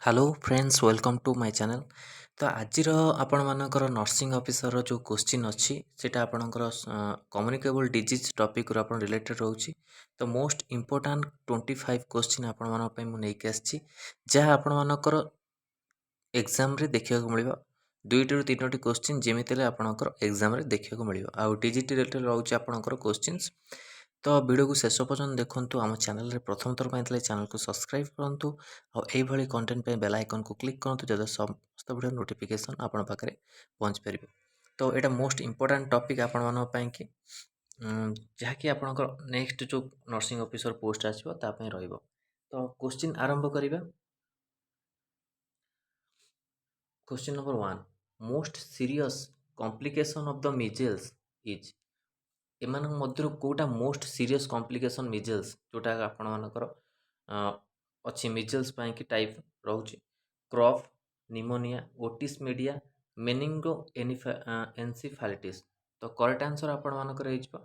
Hello friends, welcome to my channel. ତ ଆଜିର ଆପଣମାନଙ୍କର ନର୍ସିଂ ଅଫିସରର ଯେଉଁ କୋଶ୍ଚିନ୍ ଅଛି ସେଇଟା ଆପଣଙ୍କର କମ୍ୟୁନିକେବଲ୍ ଡିଜିଜ୍ ଟପିକ୍ରୁ ଆପଣ ରିଲେଟେଡ୍ ରହୁଛି। ତ ମୋଷ୍ଟ ଇମ୍ପୋର୍ଟାଣ୍ଟ 25 କୋଶ୍ଚିନ୍ ଆପଣମାନଙ୍କ ପାଇଁ ମୁଁ ନେଇକି ଆସିଛି, ଯାହା ଆପଣମାନଙ୍କର ଏକ୍ଜାମ୍ରେ ଦେଖିବାକୁ ମିଳିବ। 2ଟି ରୁ 3ଟି କୋଶ୍ଚିନ୍ ଯେମିତି ହେଲେ ଆପଣଙ୍କର ଏକ୍ଜାମ୍ରେ ଦେଖିବାକୁ ମିଳିବ। ଆଉ ଡିଜିଟ୍ ରିଲେଟେଡ୍ ରହୁଛି ଆପଣଙ୍କର କୋଶ୍ଚିନ୍ସ। ତ ଭିଡ଼ିଓକୁ ଶେଷ ପର୍ଯ୍ୟନ୍ତ ଦେଖନ୍ତୁ। ଆମ ଚ୍ୟାନେଲରେ ପ୍ରଥମ ଥର ପାଇଁ ଥିଲେ ଚ୍ୟାନେଲକୁ ସବସ୍କ୍ରାଇବ୍ କରନ୍ତୁ ଆଉ ଏଇଭଳି କଣ୍ଟେଣ୍ଟ ପାଇଁ ବେଲ୍ ଆଇକନ୍କୁ କ୍ଲିକ୍ କରନ୍ତୁ, ଯାହା ସମସ୍ତ ଭିଡ଼ିଓ ନୋଟିଫିକେସନ୍ ଆପଣଙ୍କ ପାଖରେ ପହଞ୍ଚି ପାରିବ। ତ ଏଇଟା ମୋଷ୍ଟ ଇମ୍ପୋର୍ଟାଣ୍ଟ ଟପିକ୍ ଆପଣମାନଙ୍କ ପାଇଁ କି, ଯାହାକି ଆପଣଙ୍କର ନେକ୍ସଟ ଯେଉଁ ନର୍ସିଂ ଅଫିସର ପୋଷ୍ଟ ଆସିବ ତା ପାଇଁ ରହିବ। ତ କୋଶ୍ଚିନ୍ ଆରମ୍ଭ କରିବା। Question number 1. Most serious complication of the measles is ଏମାନଙ୍କ ମଧ୍ୟରୁ କେଉଁଟା ମୋଷ୍ଟ ସିରିୟସ୍ କମ୍ପ୍ଲିକେସନ୍ ମିଜେଲ୍ସ, ଯେଉଁଟା ଆପଣମାନଙ୍କର ଅଛି ମିଜେଲ୍ସ ପାଇଁକି ଟାଇପ୍ ରହୁଛି croup, pneumonia, otitis media, meningoencephalitis. ତ କରେକ୍ଟ ଆନ୍ସର୍ ଆପଣମାନଙ୍କର ହେଇଯିବ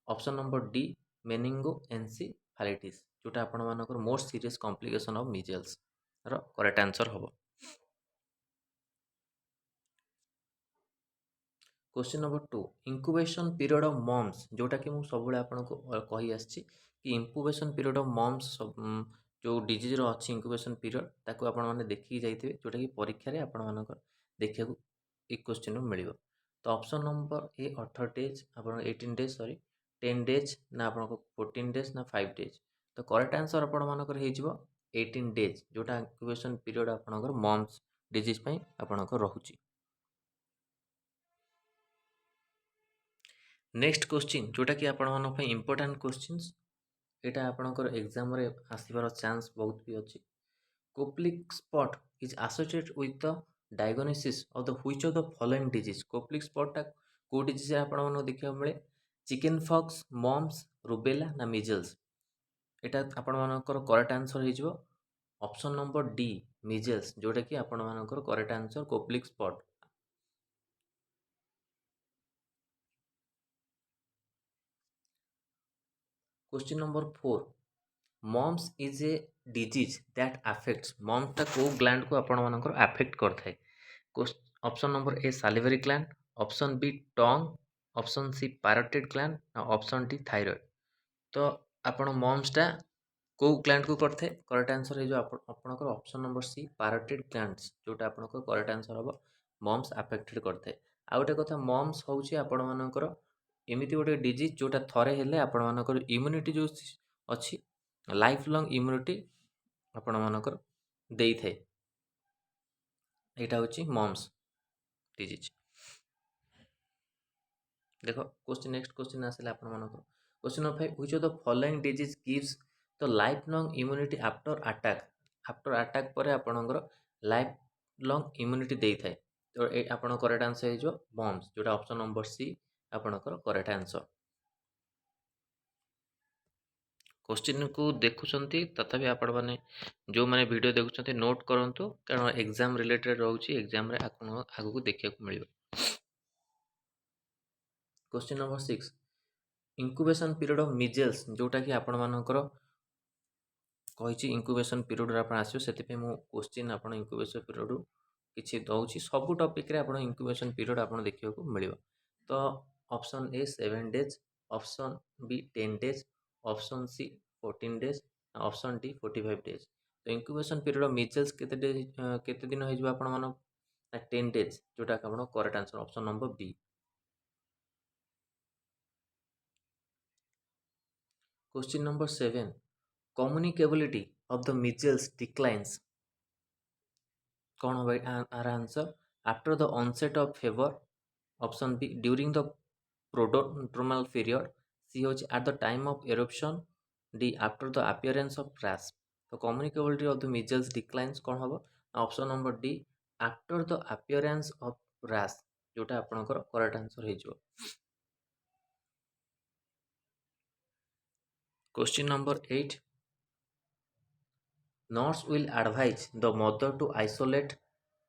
option number D, meningoencephalitis, ଯେଉଁଟା ଆପଣମାନଙ୍କର ମୋଷ୍ଟ ସିରିୟସ୍ କମ୍ପ୍ଲିକେସନ୍ ଅଫ୍ ମିଜେଲ୍ସର କରେକ୍ଟ ଆନ୍ସର୍ ହେବ। Question number 2. Incubation period of mumps, जोटा कि मुझे सब आपको कही आसी कि इंक्युबेशन पीरियड ऑफ मम्स जो डिजीज रो अच्छी इंक्युबेशन पीरियड ताको आपण माने देखि जाइथिबे, जोटा कि परीक्षा रे आपण मानकर देखिया एक क्वेश्चन मिल। तो ऑप्शन नंबर ए 18 डेज, आपण 18 डेज सॉरी 10 डेज ना आपण 14 डेज ना 5 डेज। तो करेक्ट आंसर आपण मानकर हे जिवो 18 डेज, जोटा इंक्युबेशन पीरियड आपणकर मम्स डिजीज पई आपणकर रहूची। नेक्स्ट क्वेश्चन जोटा कि आपण इम्पोर्टाट क्वेश्चंस, एटा आपणकर एग्जाम रे आसीबार चांस बहुत भी अच्छी। Koplik spot is associated with the diagnosis of the which of the following disease. Koplik स्पॉटटा को डिजीज आपण मानक देखिया मिले, चिकन फॉक्स, मम्स, रुबेला ना मिजल्स। एटा आपण मानकर करेक्ट आंसर हे जिवो ऑप्शन नंबर डी, मिजल्स, जोटा कि आपण मानकर correct answer Koplik spot. Question number 4. Mumps is a disease that affects, मम्सटा को ग्लैंड को आपण मानकर अफेक्ट करथाय। Option number A salivary gland, option B tongue, option C parotid gland, option D thyroid. तो आपण मम्सटा को ग्लैंड को करथे, करेक्ट आंसर हे जो आपनकर option number C parotid glands, जोटा आपनकर करेक्ट आंसर हबो मम्स अफेक्टेड करथे। आ गोटे कथा, मम्स होउची आपण मानकर एमिति गोटे डिजीज जोटा थरे हेले आपण मानकर इम्यूनिटी जो अच्छी लाइफ लॉन्ग इम्यूनिटी आपण मानकर देई थाए। एटा होची मम्स डिजीज। देखो क्वेश्चन, नेक्स्ट क्वेश्चन आसिला आपण मानकर question number 5. Which of the following disease gives the life long immunity after attack. After attack परे आपणकर लाइफ लॉन्ग इम्यूनिटी देई थाए। तो ए आपण करेक्ट आंसर हे जो मम्स, जोटा ऑप्शन नंबर सी आपणकर करेक्ट आंसर। क्वेश्चन को देखुंत तथापि आपण मैंने जो मैंने वीडियो देखुं नोट करूँ, कारण एग्जाम रिलेटेड रोचे, एग्जाम आगू देखा मिल। Question number 6. Incubation period of measles, जोटा कि आपण मानकर कही इंक्युबेशन पीरियड आप आसो, से क्वेश्चन आप इंक्युबेशन पीरियड किसी दूसरी सब टॉपिक रे आप इंक्युबेशन पीरियड आप देखा मिल। तो option A 7 days, option B 10 days, option C 14 days, option D 45 days. तो इंक्युबेशन पीरियड ऑफ मिजल्स केते दिन हो आपण मान 10 डेज, जोटा आप correct answer option number B. Question number 7. Communicability of the measles declines, कौन हो आर answer after the onset of fever, option B during the prodromal period, C होची at the time of eruption, D after the appearance of rash. तो communicability of the measles declines कौन हम, option number D after the appearance of rash, जोटा आपनकर correct answer हे जो। Question number 8. Nurse will advise the mother to isolate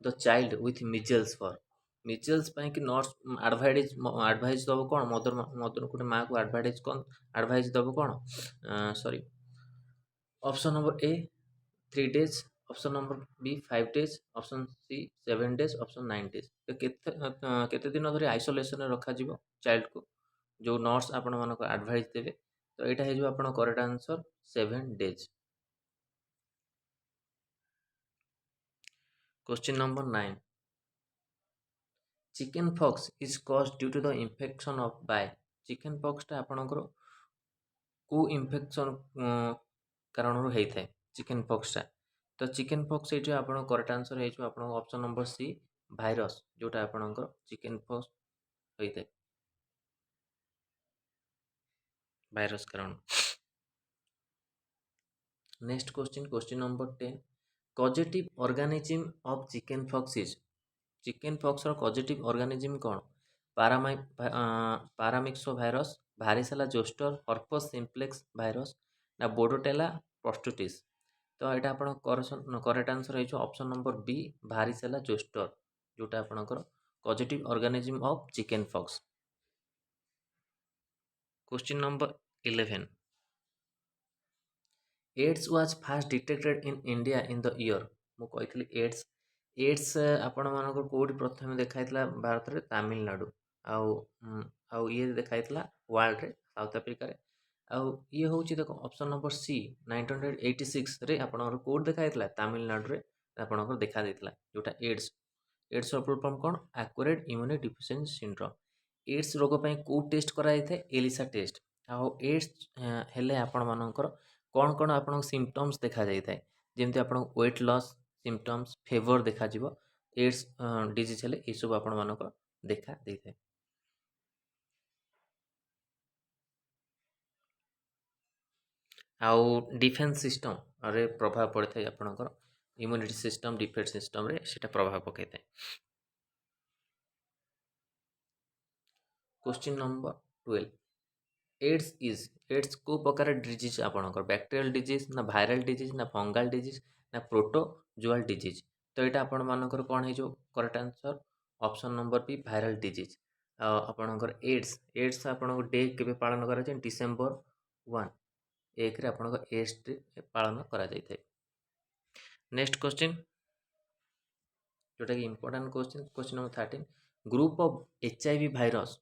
the child with measles for, measles पाई कि nurse advise दब कौन, मदर मदर गोटे माँ को एडवाइज दब कौन, sorry option number A 3 days, option number B 5 days, option C 7 days, option 9 days. तो केते दिन धरि आइसोलेशन रखा जिवो चाइल्ड को, जो नर्स आपण मानको एडवाइस देबे। तो एटा हे जो आपण correct answer 7 days. Question number 9, chicken pox is caused due to the infection of by. Chicken pox टा आपणकर को इन्फेक्शन कारण होता है चिकन पॉक्स टा। तो चिकन पॉक्स ये आप करेक्ट आंसर हो ऑप्शन नंबर सी भाइरस, जोटा आपणकर चिकन पॉक्स होता है भाइरस कारण। Next question, question number 10, causative organism of chicken pox is. Chickenpox रो कॉजेटिव ऑर्गेनिज्म कौन? Paramyxovirus, varicella zoster, herpes simplex virus ना बोडोटेला प्रोस्टुटिस। तो यहाँ आप करेक्ट आंसर हो option number B varicella zoster, जोटा आपणकर causative organism of chickenpox. Question number 11, AIDS was fast detected in India in the year. मु कही ads, ads आपण मानक कोडी प्रथम देखाइतला भारत रे तमिलनाडु, आउ आउ ये देखाइतला वर्ल्ड रे साउथ अफ्रीका रे। आउ ये होची देखो ऑप्शन नंबर सी 1986 रे आपणकर कोड देखाइतला तमिलनाडु रे आपणकर देखा देतला, जोटा एड्स। एड्स रो फुल फॉर्म कोन? Acquired immunodeficiency syndrome. AIDS रोग ପାଇଁ କୋଉ ଟେଷ୍ଟ କରାଯାଇଥାଏ? ELISA test. ଆଉ ଏड्स ହେଲେ ଆପଣମାନଙ୍କର କ'ଣ କ'ଣ ଆପଣଙ୍କ ସିମ୍ପଟମ୍ସ ଦେଖାଯାଇଥାଏ? ଯେମିତି ଆପଣଙ୍କୁ ୱେଟ୍ ଲସ୍ ସିମ୍ପଟମ୍ସ, ଫେଭର ଦେଖାଯିବ। ଏड्स ଡିଜିଜ୍ ହେଲେ ଏସବୁ ଆପଣମାନଙ୍କର ଦେଖା ଦେଇଥାଏ। ଆଉ ଡିଫେନ୍ସ ସିଷ୍ଟମରେ ପ୍ରଭାବ ପଡ଼ିଥାଏ ଆପଣଙ୍କର ଇମ୍ୟୁନିଟି ସିଷ୍ଟମ, ଡିଫେନ୍ସ ସିଷ୍ଟମରେ ସେଇଟା ପ୍ରଭାବ ପକାଇଥାଏ। Question number 12, AIDS is, AIDS को प्रकार डिजीज आपणकर? बैक्टेरियल डिजीज ना भाइरल डिजीज ना फंगाल डिजीज ना प्रोटोजुआल डिजीज। तो यहाँ आपण मानकर कौन है जो correct answer option number B viral disease. आपणकर एड्स, एड्स आपन डे केबे पालन करा जाय? डिसेंबर 1 एक रे आपणकर एड्स डे पालन करा जाय। नेक्स्ट क्वेश्चन, जोटा कि important question, question number 13, group of HIV virus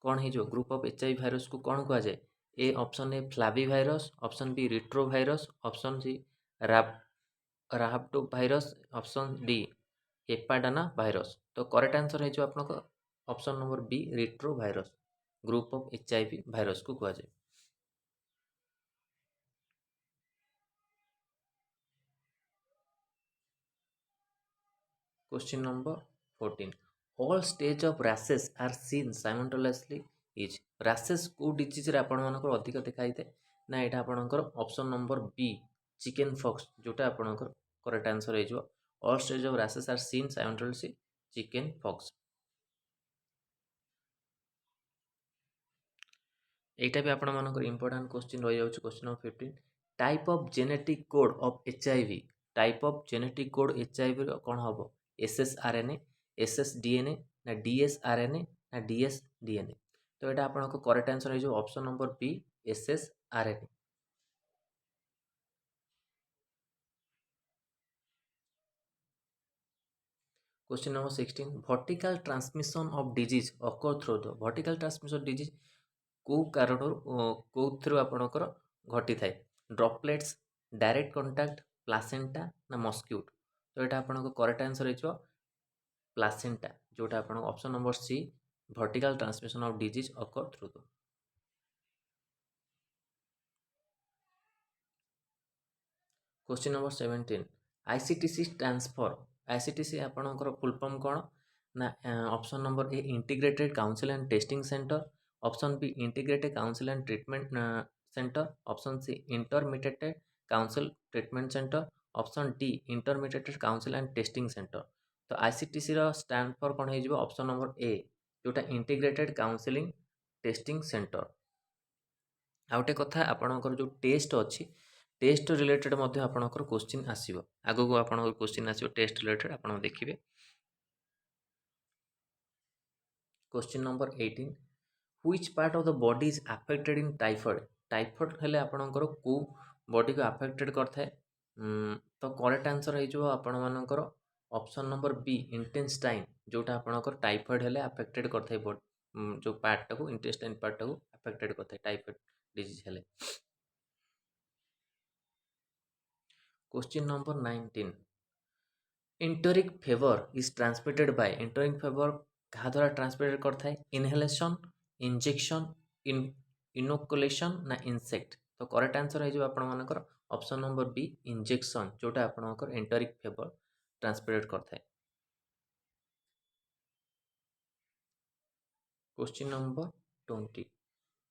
कौन है जो ग्रुप ऑफ एचआईवी भाइरस को कौन कहा जाए? A option A flavivirus, option B retrovirus, option C राप्टो भाइरस, ऑप्शन डी एपाडाना भाइरस। तो करेक्ट आंसर है जो आपन option number B retrovirus, group of HIV virus को कहा जाए। Question number 14, all stage of rashes are seen simultaneously is. Rashes को डिजीज रे आपण मानकर अधिक देखाई थाए ना? एटा आपणकर option number B chickenpox, जोटा आपणकर करेक्ट आंसर है जो all stage of rashes are seen simultaneously chickenpox. एटा भी आपण मानकर इंपोर्टेंट क्वेश्चन रही जाउछ। Question number 15, type of genetic code of HIV. Type of genetic code HIV रो कोन हबो? एसएसआरएनए, एसएसडीएनए ना डीएसआरएनए ना डीएसडीएनए। तो एटा आपनको करेक्ट आंसर है जो option number B ssRNA. Question number 16, vertical transmission of disease occur through the. Vertical transmission disease को कारण को थ्रू आपणकर घटी थाए? ड्रॉपलेट्स, डायरेक्ट कांटेक्ट, प्लासेंटा ना मस्क्यूट। तो यहाँ आपको करेक्ट आंसर हो प्लासेंटा, जोटा आप option number C vertical transmission of disease occur through the. Question number 17, ICTC stands for. ICTC आपणकर फुल फॉर्म कौन ना? Option number A integrated council and testing centre, option B integrated council and treatment centre, option C intermediated council treatment centre, option D intermediated council and testing centre. तो ICTC रो stand for कौन हो? Option number ए जोटा integrated counselling testing centre. आउ गोटे कथा आपणकर जो टेस्ट अच्छी, टेस्ट रिलेटेड मध्य आपणकर क्वेश्चन आसीबो आगो को आपणकर क्वेश्चन आसीबो टेस्ट रिलेटेड आपण देखिबे। Question number 18, which part of the body is affected in typhoid. Typhoid हेले आपणकर को बॉडी को अफेक्टेड करथाय तो करेक्ट आंसर हो आपण मानकर ऑप्शन नंबर बी इंटेस्टाइन, जोटा आपणकर टाइफॉइड हेले अफेक्टेड करथाय जो पार्ट टाको इंटेस्टाइन पार्ट टाको अफेक्टेड करथाय टाइफॉइड डिजीज हेले। Question number 19, enteric fever is transmitted by, enteric fever क्या द्वारा ट्रांसमिटेड करथाय, इनहेलेशन, इंजेक्शन, इनोकुलेशन ना इंसेक्ट। तो करेक्ट आंसर हो आपण मानकर ऑप्शन नंबर बी इंजेक्शन, जोटा आपणकर एंटरिक फेवर ट्रांसमिटेड करथाय। Question number 20,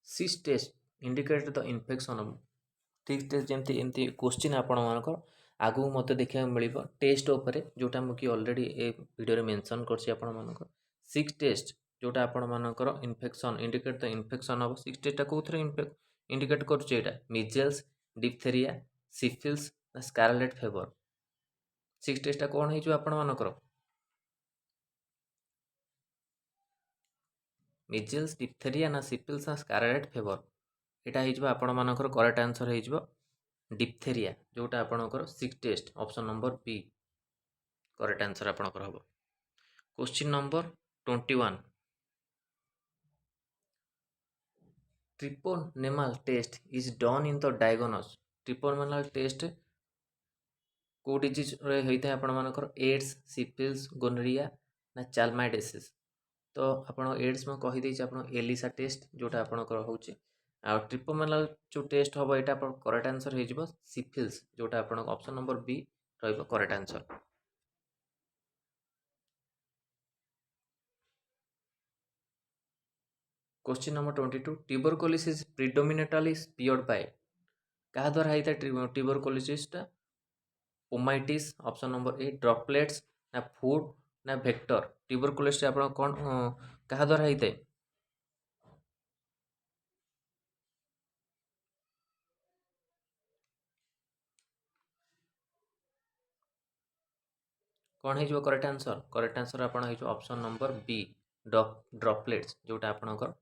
Schick test indicate the infection of, ठीक टेस्ट जमती एमती क्वेश्चन आपण मानकर आगु मते देखा मिलिबो टेस्ट उपरे, जोटा मु कि ऑलरेडी ए वीडियो रे मेंशन करछि आपण मानकर। सिक्स टेस्ट जोटा आपण मानकर infection indicate the infection of, Schick test कोथरे इंडिकेट करछि, एटा मिजल्स, डिप्थेरिया, सिफिल्स ना स्कारलेट फेवर। सिक्स टेस्ट कोन हे जो आपण मानकर मिजल्स, डिप्थेरिया ना सिफिल्स ना स्कारलेट फेवर। एटा हे जो आपण मानकर करेक्ट आंसर हे जो डिप्थेरिया, जोटा आपणकर Schick test option number B correct answer आपणकर हम। Question number 21, treponemal test is done in the diagnosis, treponemal test को डिजीज रे होता है आपण मानकर एड्स, सिफिल्स, गोनोरिया ना चाल्माइडेसिस। तो आपण एड्स में कही देछि आपण एलिसा टेस्ट, जोटा आपणकर होछि। आ ट्रिपोनेमाल जो टेस्ट हम यहाँ आप करेक्ट आंसर हो सिफिल्स, जोटा आप ऑप्शन नंबर बी रहिबो correct answer. Question number 22, tuberculosis predominantly spread by, क्या द्वारा होता है ट्यूबरकुलोसिसटा, ओमाइटिस ऑप्शन नंबर ए, ड्रॉपलेट्स ना फूड ना वेक्टर। ट्यूबरकुलोसिस आप कौन क्या द्वारा होता है, कौन हो करेक्ट आंसर, करेक्ट आंसर आप ऑप्शन नंबर बी ड्रॉपलेट्स, जोटा आपणकर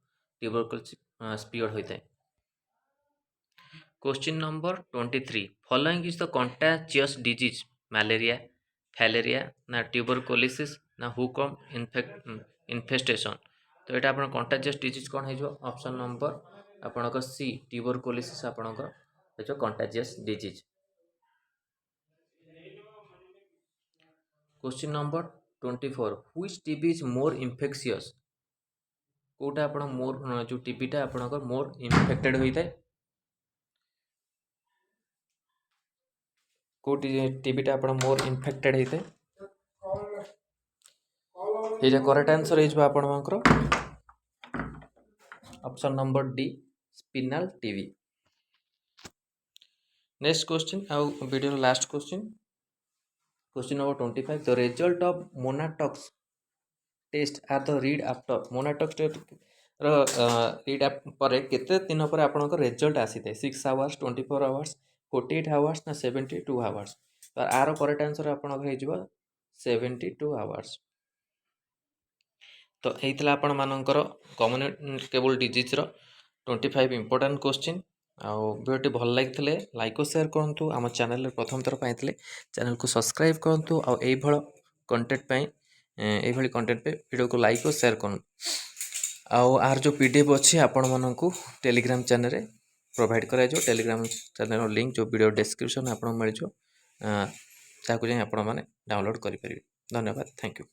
ट्यूबरकुलोसिस स्पीयर्ड होता है। Question number 23, following is the contagious disease, malaria, filaria ना ट्यूबरकुलोसिस ना हुकम इन्फेस्टेशन। तो यहाँ आप कंटाजियस डिजीज कौन हो ऑप्शन नंबर आपणकर सी ट्यूबरकुलोसिस आपणकर जो contagious disease. Question number 24, which TB is more infectious, कोटा आप मोर जो टीबीटा आपणकर मोर इन्फेक्टेड होता है, कोटी टीबीटा आप मोर इन्फेक्टेड होता है, ये करेक्ट आंसर हो आपणकर option number D spinal TB. Next question आउ video last question, question number 25, the result of Mantoux test are the read after, Mantoux test read पर केते दिन पर आपन रिजल्ट आसी थे, 6 आवर्स, 24 आवर्स, 48 आवर्स ना 72 आवर्स। तो आर करेक्ट आंसर आपन हो 72 आवर्स। तो यही आपण मानकर कम्युनिकेबल डिजीज रो 25 इंपोर्टेंट क्वेश्चन। आउ वीडियो भल लगी लाइक और शेयर करूँ, आम चैनल प्रथम थर पाई चैनल को सब्सक्राइब करूँ, आउ ये कंटेंट ये कंटेंट पे वीडियो को लाइक और शेयर करूँ। आउ आर जो पीडीएफ अच्छी आपण मानू टेलीग्राम चैनल रे प्रोवाइड कराई, टेलीग्राम चैनल लिंक जो वीडियो डिस्क्रिप्शन आपको मिल जाए, ताकू जाए आपण मैंने डाउनलोड करेंगे। धन्यवाद, थैंक यू।